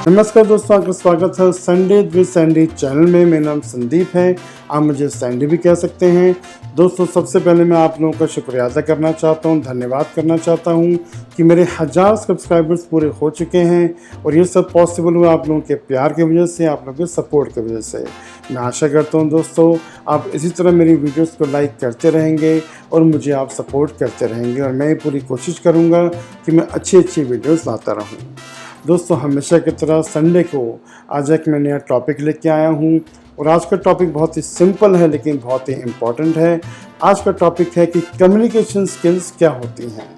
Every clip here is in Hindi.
नमस्कार दोस्तों, आपका स्वागत है संडे विद सैंडी चैनल में। मेरा नाम संदीप है, आप मुझे सैंडी भी कह सकते हैं। दोस्तों, सबसे पहले मैं आप लोगों का शुक्रिया अदा करना चाहता हूं, धन्यवाद करना चाहता हूं कि मेरे 1000 सब्सक्राइबर्स पूरे हो चुके हैं और ये सब पॉसिबल हुआ आप लोगों के प्यार की वजह से, आप लोगों के सपोर्ट की वजह से। मैं आशा करता हूँ दोस्तों आप इसी तरह मेरी वीडियोज़ को लाइक करते रहेंगे और मुझे आप सपोर्ट करते रहेंगे और मैं पूरी कोशिश करूँगा कि मैं अच्छी वीडियोज़ लाता रहूँ। दोस्तों, हमेशा की तरह संडे को आज एक मैं नया टॉपिक लेके आया हूँ और आज का टॉपिक बहुत ही सिंपल है लेकिन बहुत ही इम्पॉर्टेंट है। आज का टॉपिक है कि कम्युनिकेशन स्किल्स क्या होती हैं।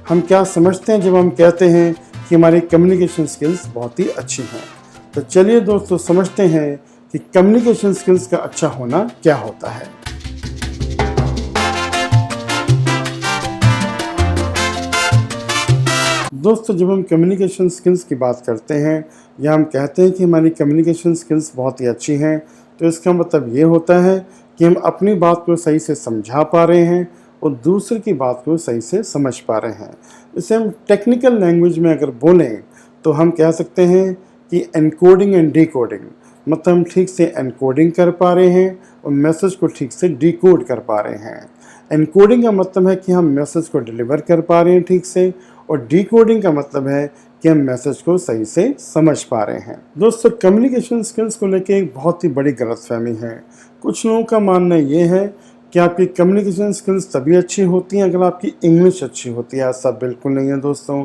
हम क्या समझते हैं जब हम कहते हैं कि हमारी कम्युनिकेशन स्किल्स बहुत ही अच्छी हैं। तो चलिए दोस्तों, समझते हैं कि कम्युनिकेशन स्किल्स का अच्छा होना क्या होता है। दोस्तों, जब हम कम्युनिकेशन स्किल्स की बात करते हैं या हम कहते हैं कि हमारी कम्युनिकेशन स्किल्स बहुत ही अच्छी हैं, तो इसका मतलब ये होता है कि हम अपनी बात को सही से समझा पा रहे हैं और दूसरे की बात को सही से समझ पा रहे हैं। इसे हम टेक्निकल लैंग्वेज में अगर बोलें तो हम कह सकते हैं कि एनकोडिंग एंड डिकोडिंग, मतलब हम ठीक से एनकोडिंग कर पा रहे हैं और मैसेज को ठीक से डिकोड कर पा रहे हैं। एनकोडिंग का मतलब है कि हम मैसेज को डिलीवर कर पा रहे हैं ठीक से, और डिकोडिंग का मतलब है कि हम मैसेज को सही से समझ पा रहे हैं। दोस्तों, कम्युनिकेशन स्किल्स को लेकर एक बहुत ही बड़ी गलतफहमी है। कुछ लोगों का मानना ये है कि आपकी कम्युनिकेशन स्किल्स तभी अच्छी होती हैं अगर आपकी इंग्लिश अच्छी होती है। ऐसा बिल्कुल नहीं है दोस्तों।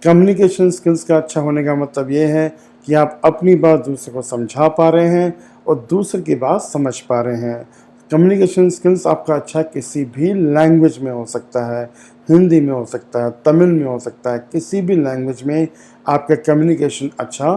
कम्युनिकेशन स्किल्स का अच्छा होने का मतलब ये है कि आप अपनी बात दूसरे को समझा पा रहे हैं और दूसरे की बात समझ पा रहे हैं। कम्युनिकेशन स्किल्स आपका अच्छा किसी भी लैंग्वेज में हो सकता है, हिंदी में हो सकता है, तमिल में हो सकता है, किसी भी लैंग्वेज में आपका कम्युनिकेशन अच्छा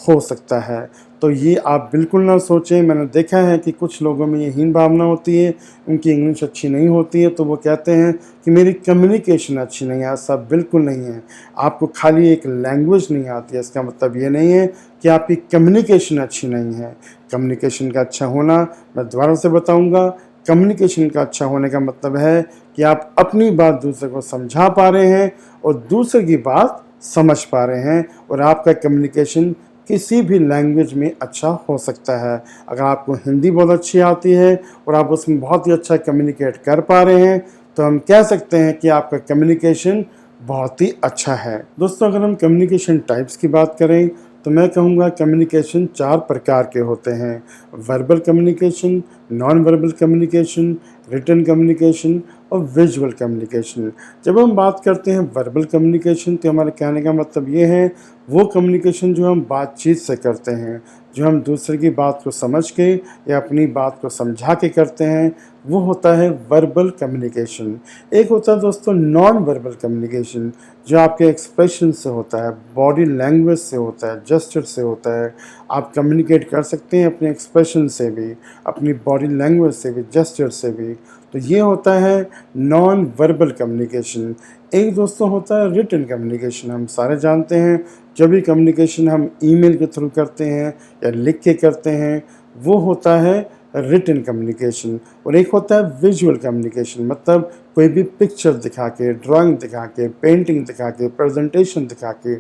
हो सकता है। तो ये आप बिल्कुल ना सोचें। मैंने देखा है कि कुछ लोगों में ये हीन भावना होती है, उनकी इंग्लिश अच्छी नहीं होती है तो वो कहते हैं कि मेरी कम्युनिकेशन अच्छी नहीं है। ऐसा बिल्कुल नहीं है। आपको खाली एक लैंग्वेज नहीं आती है, इसका मतलब ये नहीं है कि आपकी कम्युनिकेशन अच्छी नहीं है। कम्युनिकेशन का अच्छा होना, मैं दोबारा से बताऊंगा, कम्युनिकेशन का अच्छा होने का मतलब है कि आप अपनी बात दूसरे को समझा पा रहे हैं और दूसरे की बात समझ पा रहे हैं और आपका कम्युनिकेशन किसी भी लैंग्वेज में अच्छा हो सकता है। अगर आपको हिंदी बहुत अच्छी आती है और आप उसमें बहुत ही अच्छा कम्युनिकेट कर पा रहे हैं तो हम कह सकते हैं कि आपका कम्युनिकेशन बहुत ही अच्छा है। दोस्तों, अगर हम कम्युनिकेशन टाइप्स की बात करें तो मैं कहूँगा कम्युनिकेशन 4 प्रकार के होते हैं: verbal communication, non verbal communication, written communication और विजुअल कम्युनिकेशन। जब हम बात करते हैं वर्बल कम्युनिकेशन तो हमारे कहने का मतलब ये है वो कम्युनिकेशन जो हम बातचीत से करते हैं, जो हम दूसरे की बात को समझ के या अपनी बात को समझा के करते हैं, वो होता है वर्बल कम्युनिकेशन। एक होता है दोस्तों नॉन वर्बल कम्युनिकेशन, जो आपके एक्सप्रेशन से होता है, बॉडी लैंग्वेज से होता है, जेस्चर से होता है। आप कम्युनिकेट कर सकते हैं अपने एक्सप्रेशन से भी, अपनी बॉडी लैंग्वेज से भी, जेस्चर से भी। तो ये होता है नॉन वर्बल कम्युनिकेशन। एक दोस्तों होता है रिटन कम्युनिकेशन। हम सारे जानते हैं जब भी कम्युनिकेशन हम ईमेल के थ्रू करते हैं या लिख के करते हैं वो होता है रिटन कम्युनिकेशन। और एक होता है विजुअल कम्युनिकेशन, मतलब कोई भी पिक्चर दिखा के, ड्राइंग दिखा के, पेंटिंग दिखा के, प्रेजेंटेशन दिखा के,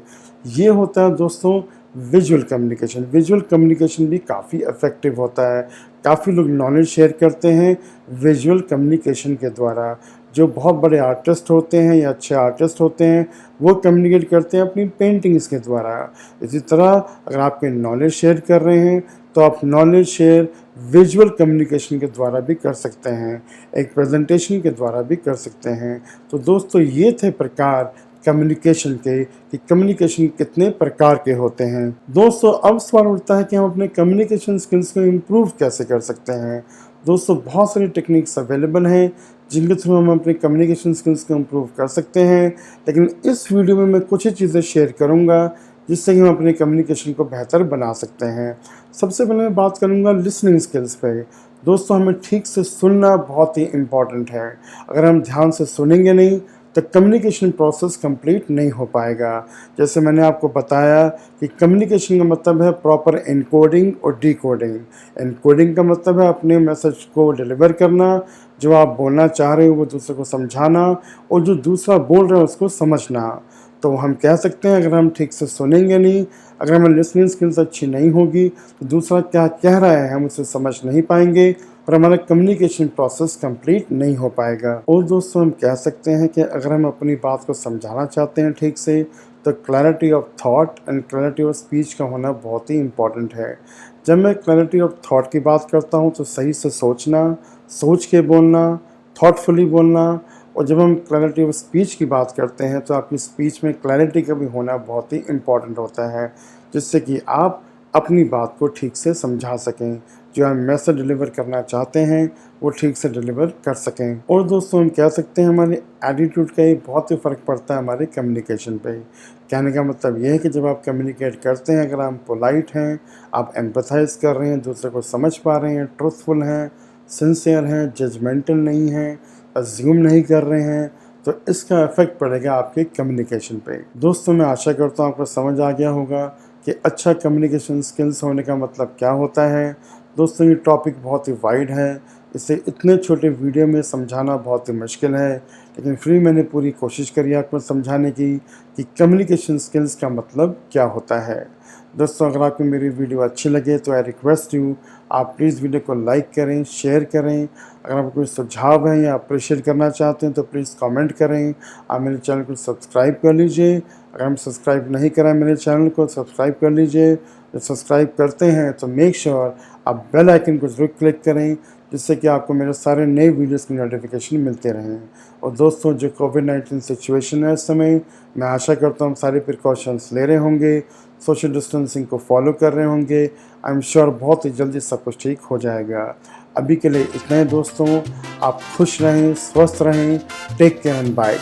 ये होता है दोस्तों विजुअल कम्युनिकेशन। विजुअल कम्युनिकेशन भी काफ़ी इफ़ेक्टिव होता है। काफ़ी लोग नॉलेज शेयर करते हैं विजुअल कम्युनिकेशन के द्वारा। जो बहुत बड़े आर्टिस्ट होते हैं या अच्छे आर्टिस्ट होते हैं वो कम्युनिकेट करते हैं अपनी पेंटिंग्स के द्वारा। इसी तरह अगर आप कोई नॉलेज शेयर कर रहे हैं तो आप नॉलेज शेयर विजुअल कम्युनिकेशन के द्वारा भी कर सकते हैं, एक प्रेजेंटेशन के द्वारा भी कर सकते हैं। तो दोस्तों, ये थे प्रकार कम्युनिकेशन के कि कम्युनिकेशन कितने प्रकार के होते हैं। दोस्तों, अब सवाल उठता है कि हम अपने कम्युनिकेशन स्किल्स को इम्प्रूव कैसे कर सकते हैं। दोस्तों, बहुत सारी टेक्निक्स अवेलेबल हैं जिनके थ्रू हम अपने कम्युनिकेशन स्किल्स को इम्प्रूव कर सकते हैं, लेकिन इस वीडियो में मैं कुछ ही चीज़ें शेयर करूंगा जिससे कि हम अपने कम्युनिकेशन को बेहतर बना सकते हैं। सबसे पहले मैं बात करूंगा लिसनिंग स्किल्स पे। दोस्तों, हमें ठीक से सुनना बहुत ही इम्पॉर्टेंट है। अगर हम ध्यान से सुनेंगे नहीं तो कम्युनिकेशन प्रोसेस कंप्लीट नहीं हो पाएगा। जैसे मैंने आपको बताया कि कम्युनिकेशन का मतलब है प्रॉपर एनकोडिंग और डिकोडिंग। एनकोडिंग का मतलब है अपने मैसेज को डिलीवर करना, जो आप बोलना चाह रहे हो वो दूसरे को समझाना और जो दूसरा बोल रहा है उसको समझना। तो हम कह सकते हैं अगर हम ठीक से सुनेंगे नहीं, अगर हमारी लिसनिंग स्किल्स अच्छी नहीं होगी तो दूसरा क्या कह रहा है हम उसे समझ नहीं पाएंगे और हमारा कम्युनिकेशन प्रोसेस कंप्लीट नहीं हो पाएगा। और दोस्तों हम कह सकते हैं कि अगर हम अपनी बात को समझाना चाहते हैं ठीक से तो clarity of thought and clarity of speech का होना बहुत ही इम्पॉर्टेंट है। जब मैं क्लैरिटी ऑफ थॉट की बात करता हूँ तो सही से सोचना, सोच के बोलना, थॉटफुली बोलना। और जब हम क्लैरिटी ऑफ स्पीच की बात करते हैं तो आपकी स्पीच में क्लैरिटी का भी होना बहुत ही इम्पॉर्टेंट होता है, जिससे कि आप अपनी बात को ठीक से समझा सकें, जो हम मैसेज डिलीवर करना चाहते हैं वो ठीक से डिलीवर कर सकें। और दोस्तों हम कह सकते हैं हमारे एटीट्यूड का ही बहुत ही फ़र्क पड़ता है हमारे कम्युनिकेशन पे। कहने का मतलब ये है कि जब आप कम्युनिकेट करते हैं, अगर आप पोलाइट हैं, आप एम्पैथाइज़ कर रहे हैं, दूसरे को समझ पा रहे हैं, ट्रूथफुल हैं, सिंसियर हैं, जजमेंटल नहीं हैं, अज्यूम नहीं कर रहे हैं, तो इसका इफ़ेक्ट पड़ेगा आपके कम्युनिकेशन पे। दोस्तों मैं आशा करता हूँ आपको समझ आ गया होगा कि अच्छा कम्युनिकेशन स्किल्स होने का मतलब क्या होता है। दोस्तों ये टॉपिक बहुत ही वाइड है, इसे इतने छोटे वीडियो में समझाना बहुत ही मुश्किल है, लेकिन फिर मैंने पूरी कोशिश करी आपको समझाने की कि कम्युनिकेशन स्किल्स का मतलब क्या होता है। दोस्तों अगर आपको मेरी वीडियो अच्छी लगे तो आई रिक्वेस्ट यू आप प्लीज़ वीडियो को लाइक करें, शेयर करें। अगर आपको कोई सुझाव है या अप्रिशिएट करना चाहते हैं तो प्लीज़ कमेंट करें। आप मेरे चैनल को सब्सक्राइब कर लीजिए, अगर हम सब्सक्राइब नहीं करें मेरे चैनल को सब्सक्राइब कर लीजिए। जब सब्सक्राइब करते हैं तो मेक श्योर आप बेल आइकन को ज़रूर क्लिक करें, जिससे कि आपको मेरे सारे नए वीडियोस की नोटिफिकेशन मिलते रहें। और दोस्तों जो कोविड-19 सिचुएशन है इस समय, मैं आशा करता हूँ हम सारे प्रिकॉशंस ले रहे होंगे, सोशल डिस्टेंसिंग को फॉलो कर रहे होंगे। आई एम श्योर बहुत ही जल्दी सब कुछ ठीक हो जाएगा। अभी के लिए इतना ही दोस्तों, आप खुश रहें, स्वस्थ रहें, टेक केयर एंड बाय।